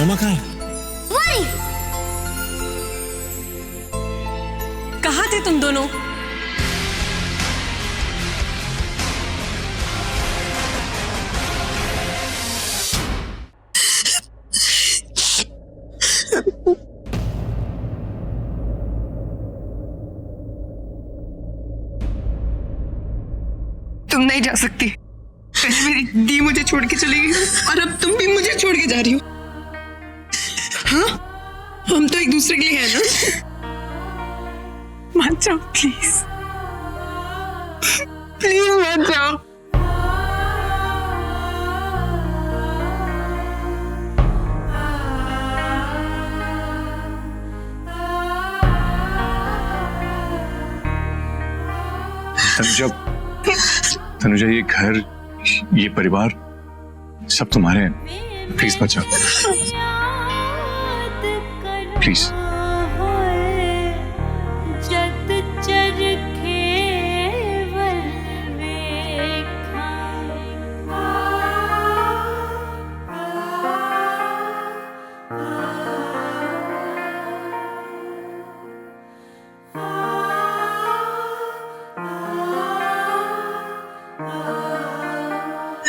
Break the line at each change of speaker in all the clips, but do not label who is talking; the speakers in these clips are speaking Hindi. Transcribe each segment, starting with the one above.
मम्मा कहाँ है?
वही।
कहाँ थे तुम दोनों?
तुम नहीं जा सकती। पहले मेरी दी मुझे छोड़ के चली गई और अब तुम भी मुझे छोड़ के जा रही हो। हाँ, हम तो एक दूसरे के लिए हैं ना। मत जाओ प्लीज, प्लीज मत जाओ।
तनुजा, ये घर, ये परिवार सब तुम्हारे हैं। प्लीज मत जाओ, प्लीज।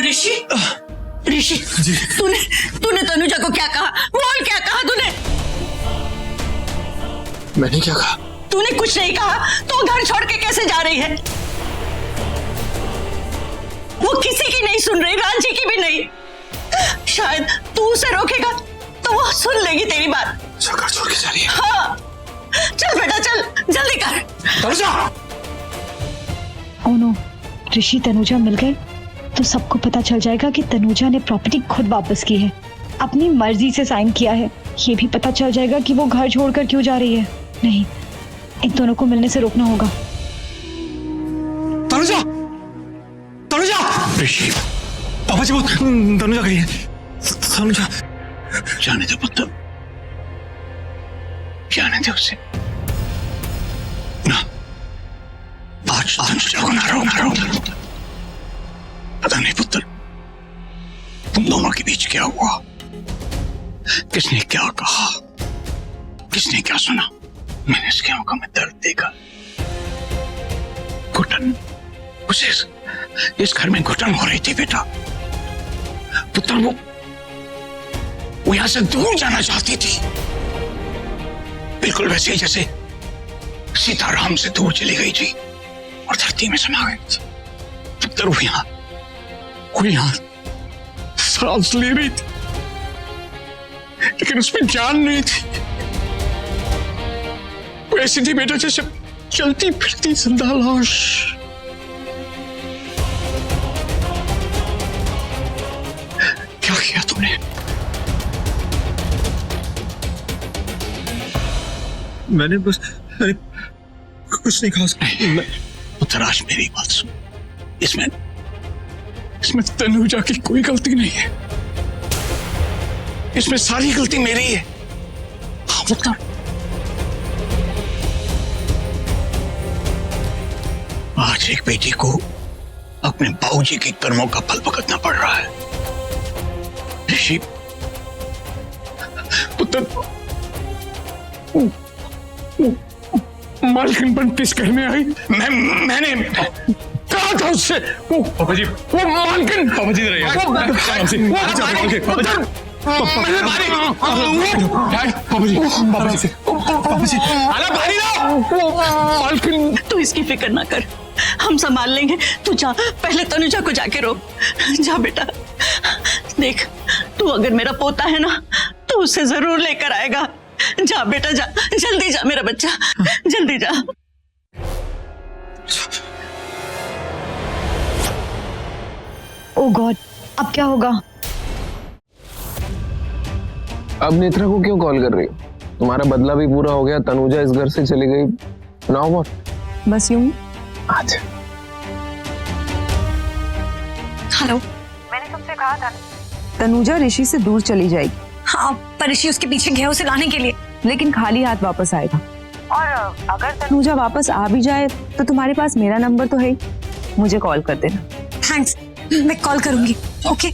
ऋषि, ऋषि, तूने तनुजा को क्या कहा? बोल, क्या कहा तूने?
मैंने क्या कहा?
तूने कुछ नहीं कहा। तो घर छोड़ के कैसे जा रही है? वो किसी की नहीं सुन रही, रांची की भी नहीं। शायद तू उसे रोकेगा तो वो सुन लेगी तेरी बात।
घर छोड़ के जा रही है?
हाँ, चल बेटा चल, जल्दी कर।
तनुजा!
ओह नो, ऋषि तनुजा मिल गए तो सबको पता चल जाएगा कि तनुजा ने प्रॉपर्टी खुद वापस की है, अपनी मर्जी से साइन किया है। ये भी पता चल जाएगा कि वो घर छोड़कर क्यों जा रही है। नहीं, इन दोनों को मिलने से रोकना होगा।
तनुजा! तनुजा! ऋषि, पापा जी वो तनुजा गई है। तनुजा,
जाने दे पुत्र, जाने दे उसे ना। आज तनुजा को ना रोक। पता नहीं पुत्र, तुम दोनों के बीच क्या हुआ, किसने क्या कहा, किसने क्या सुना। मैंने इसके आंखों में दर्द देखा, घुटन। उसे इस घर में घुटन हो रही थी बेटा। पुत्र, वो यहां से दूर जाना चाहती थी, बिल्कुल वैसे ही जैसे सीता राम से दूर चली गई थी और धरती में समा गई थी। पुत्र, वो यहां सांस ले रही थी, लेकिन उसमें जान नहीं थी। वो ऐसी थी बेटा जैसे चलती फिरती जिंदा लाश। क्या किया तुमने?
मैंने कुछ नहीं कहा।
पुत्र, आज मेरी बात सुन। इसमें तनुजा की कोई गलती नहीं है, इसमें सारी गलती मेरी है। हाँ पुत्र, आज एक बेटी को अपने बाबूजी के कर्मों का फल भुगतना पड़ रहा है। ऋषि पुत्र, मालकिन बनकर इस घर में आई। मैंने कहा था उससे।
पापा जी,
वो मालकिन।
पापा जी रहिए। पापा जी,
मालकिन,
तू इसकी फिक्र ना कर, हम संभाल लेंगे। तू जा, पहले तनुजा को जाके रोक। जा बेटा, देख तू अगर मेरा पोता है ना तो उसे जरूर लेकर आएगा। जा बेटा जा, जल्दी जा मेरा बच्चा, जल्दी जा।
ओह गॉड, अब क्या होगा?
अब नेत्रा को क्यों कॉल कर रही हो? तुम्हारा बदला भी पूरा हो गया, तनुजा इस घर से चली गई। Now what?
बस यूं।
अच्छा,
हेलो,
मैंने तुमसे कहा था
तनुजा ऋषि से दूर चली जाएगी।
हाँ, पर ऋषि उसके पीछे गया उसे लाने के लिए।
लेकिन खाली हाथ वापस आएगा।
और अगर
तनुजा वापस आ भी जाए तो तुम्हारे पास मेरा नंबर तो है ही, मुझे कॉल कर देना।
थैंक्स, मैं कॉल करूंगी। ओके।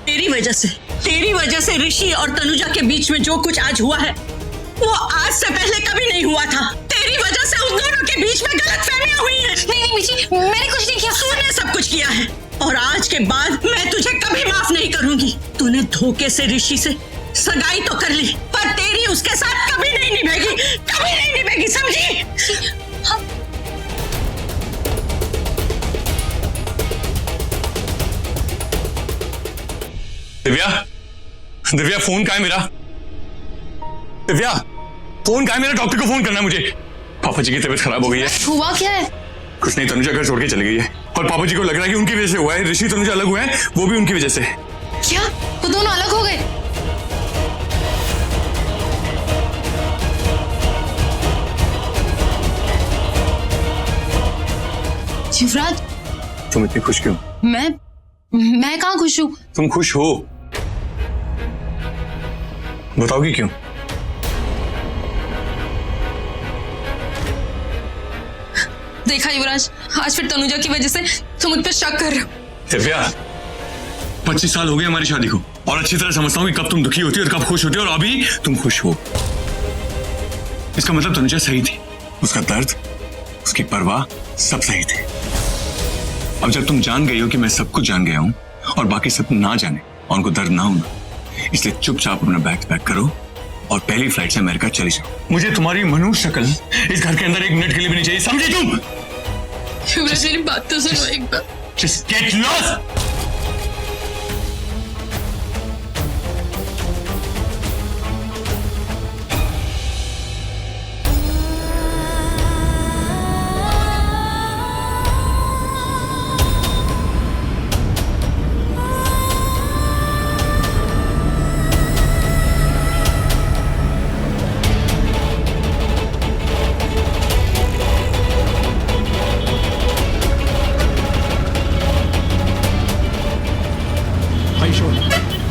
तेरी वजह से तेरी वजह से ऋषि और तनुजा के बीच में जो कुछ आज हुआ है वो आज से पहले कभी नहीं हुआ था। तेरी वजह से उन दोनों के बीच में गलतफहमियां हुई हैं।
नहीं मिची, मैंने कुछ नहीं किया।
तूने सब कुछ किया है और आज के बाद मैं तुझे कभी माफ नहीं करूंगी। तूने धोखे से ऋषि से सगाई तो कर ली पर तेरी उसके साथ कभी नहीं निभेगी, कभी नहीं निभेगी, समझी?
दिव्या, दिव्या फोन कहाँ है मेरा? दिव्या फोन कहाँ है मेरा? डॉक्टर को फोन करना है मुझे। पापा जी की तबीयत खराब हो गई है।
हुआ क्या है?
कुछ नहीं, तनुजा घर छोड़ के चली गई है और पापा जी को लग रहा है कि उनकी वजह से हुआ है। ऋषि तनुजा अलग हुए हैं, वो भी उनकी वजह से।
क्या वो दोनों अलग हो गए? शिवराज,
तुम इतनी खुश क्यों?
मैं कहाँ खुश हूँ?
तुम खुश हो, बताओगी क्यों?
देखा युवराज, आज फिर तनुजा की वजह से तुम मुझ पर शक कर रहे हो।
दिव्या 25 साल हो गए हमारी शादी को और अच्छी तरह समझता हूँ कि कब तुम दुखी होती हो और कब खुश होती हो, और अभी तुम खुश हो। इसका मतलब तनुजा सही थी, उसका दर्द, उसकी परवाह सब सही थे। अब जब तुम जान गई हो कि मैं सब कुछ जान गया हूं और बाकी सब ना जाने और उनको दर्द ना होना, इसलिए चुपचाप अपना बैग पैक करो और पहली फ्लाइट से अमेरिका चली जाओ। मुझे तुम्हारी मनुष्य शक्ल इस घर के अंदर एक मिनट के लिए भी नहीं चाहिए, समझे तुम?
मेरी बात तो सुनो एक बार।
Just get lost!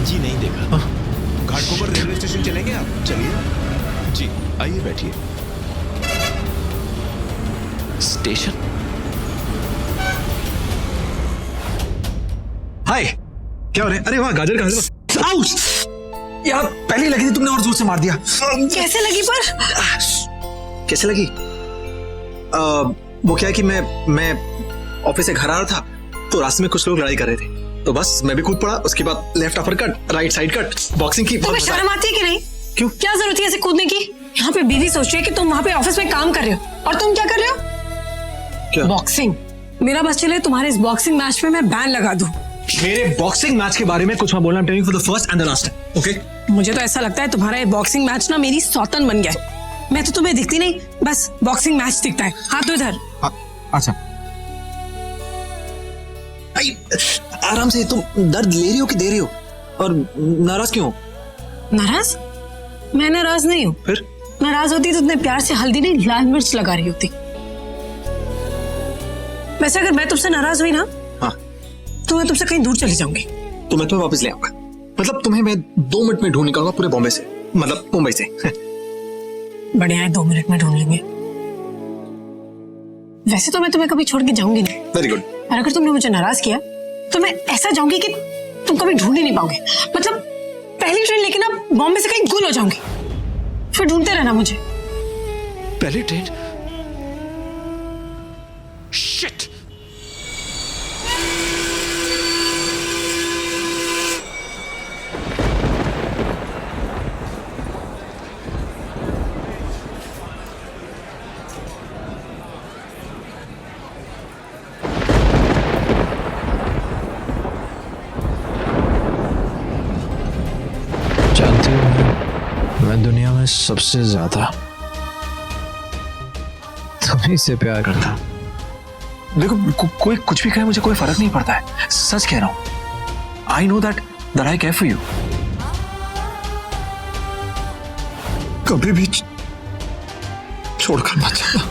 जी नहीं देखा। घाटकोपर रेलवे स्टेशन चलेंगे आप? चलिए जी, आइए बैठिए। स्टेशन?
हाय, क्या हो रहा है? अरे वाह, गाजर का आउच! यार पहले लगी थी, तुमने और जोर से मार दिया।
कैसे लगी पर?
कैसे लगी? वो क्या है कि मैं ऑफिस से घर आ रहा था तो रास्ते में कुछ लोग लड़ाई कर रहे थे, तो बस मैं भी कूद पड़ा। उसके बाद left upper cut, right side cut, boxing की।
तुम्हें शर्म आती है कि नहीं?
क्यों?
क्या जरूरत है ऐसे कूदने की? यहाँ पे बीवी सोच रही है कि तुम वहाँ पे ऑफिस में काम कर रहे हो और तुम क्या कर रहे हो?
क्या?
बॉक्सिंग। मेरा बस चले तुम्हारे इस बॉक्सिंग मैच में मैं बैन लगा दूं।
मेरे बॉक्सिंग मैच के बारे में कुछ मैं बोलना telling for the first and the last time, okay?
मुझे तो ऐसा लगता है तुम्हारा ये बॉक्सिंग मैच ना मेरी सौतन बन गया है। मैं तो तुम्हें दिखती नहीं, बस बॉक्सिंग मैच दिखता है। हाथ दो इधर।
अच्छा, आराम से। तुम दर्द ले रही हो कि दे रही हो? और नाराज क्यों हो?
नाराज? मैं नाराज नहीं हूँ।
फिर?
नाराज होती तो इतने प्यार से हल्दी नहीं लाल मिर्च लगा रही होती। वैसे अगर मैं तुमसे नाराज हुई ना,
हाँ,
तो मैं तुमसे कहीं दूर चली जाऊंगी।
तो मैं तुम्हें वापस ले आऊंगा। मतलब तुम्हें मैं 2 मिनट में ढूंढ निकालूंगा पूरे बॉम्बे से, मतलब मुंबई से।
बढ़िया है, 2 मिनट में ढूंढ लेंगे। वैसे तो मैं तुम्हें कभी छोड़ के जाऊंगी नहीं।
Very good.
और अगर तुमने मुझे नाराज किया तो मैं ऐसा जाऊंगी कि तुम कभी ढूंढ ही नहीं पाओगे। मतलब पहली ट्रेन लेके ना बॉम्बे से कहीं गुल हो जाऊंगी, फिर ढूंढते रहना मुझे।
पहली ट्रेन? शिट!
जानती हूँ मैं दुनिया में सबसे ज्यादा तुम्हीं से प्यार करता।
देखो कोई कुछ भी कहे, मुझे कोई फर्क नहीं पड़ता है, सच कह रहा हूं। I know that I care for you. कभी भी छोड़कर मत जाना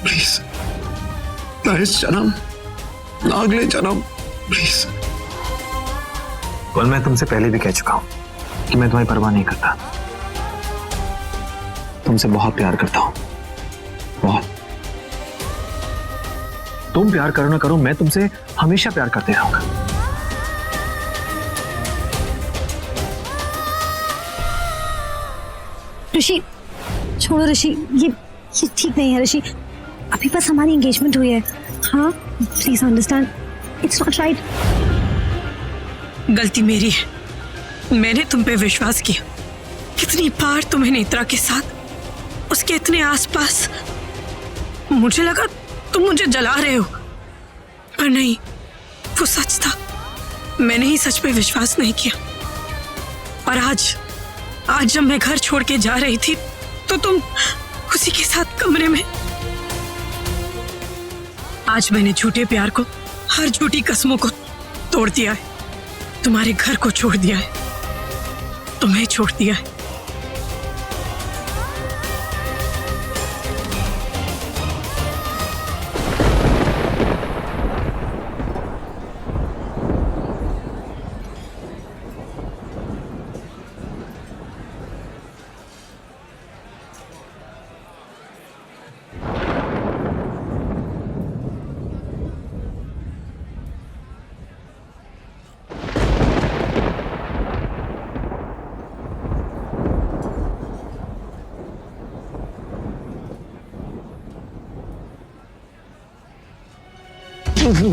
प्लीज। ना इस जन्म ना अगले जन्म, प्लीज। कल मैं तुमसे पहले भी कह चुका हूं कि मैं तुम्हारी परवाह नहीं करता। तुमसे बहुत प्यार करता हूं, बहुत। तुम प्यार करो ना करो, मैं तुमसे हमेशा प्यार करते रहूंगा।
ऋषि छोड़ो ऋषि, ये ठीक नहीं है ऋषि। अभी बस हमारी एंगेजमेंट हुई है। हाँ please understand, it's not right.
गलती मेरी है, मैंने तुम पे विश्वास किया। कितनी बार तुम्हें नेत्रा के साथ उसके इतने आसपास, मुझे लगा तुम मुझे जला रहे हो, पर नहीं, वो सच था। मैंने ही सच पे विश्वास नहीं किया। और आज जब मैं घर छोड़ के जा रही थी तो तुम उसी के साथ कमरे में। आज मैंने झूठे प्यार को, हर झूठी कसमों को तोड़ दिया है। तुम्हारे घर को छोड़ दिया है, तुम्हें छोड़ दिया है।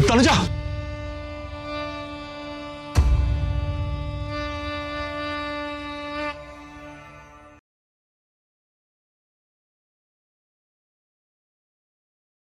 तनुजा